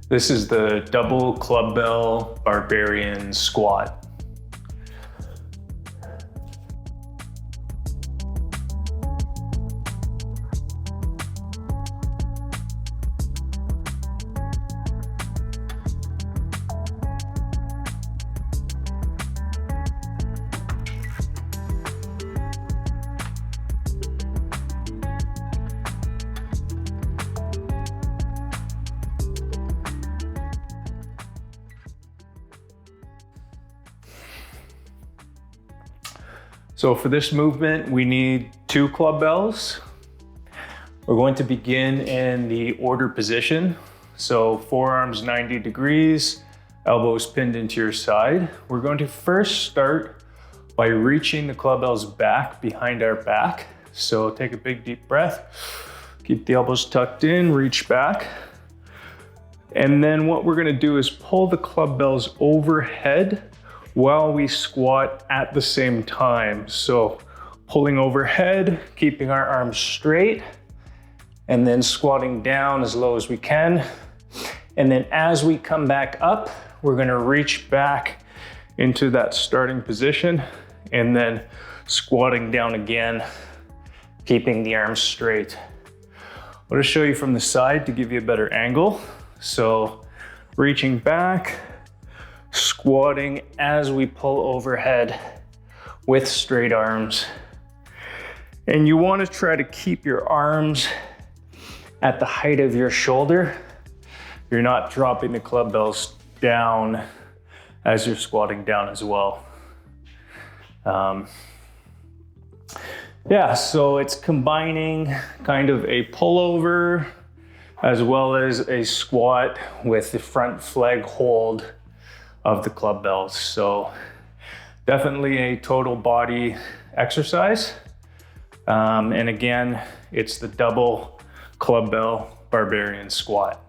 This is the double Clubbell Barbarian squat. So for this movement, we need 2 Clubbells. We're going to begin in the order position. So forearms 90 degrees, elbows pinned into your side. We're going to first start by reaching the Clubbells back behind our back. So take a big deep breath, keep the elbows tucked in, reach back. And then what we're gonna do is pull the Clubbells overhead while we squat at the same time. So pulling overhead, keeping our arms straight, and then squatting down as low as we can. And then as we come back up, we're gonna reach back into that starting position and then squatting down again, keeping the arms straight. I'll just show you from the side to give you a better angle. So reaching back, squatting as we pull overhead with straight arms. And you want to try to keep your arms at the height of your shoulder. You're not dropping the Clubbells down as you're squatting down as well. So it's combining kind of a pullover as well as a squat with the front flag hold of the Clubbells. So definitely a total body exercise. And again, it's the double Clubbell Barbarian squat.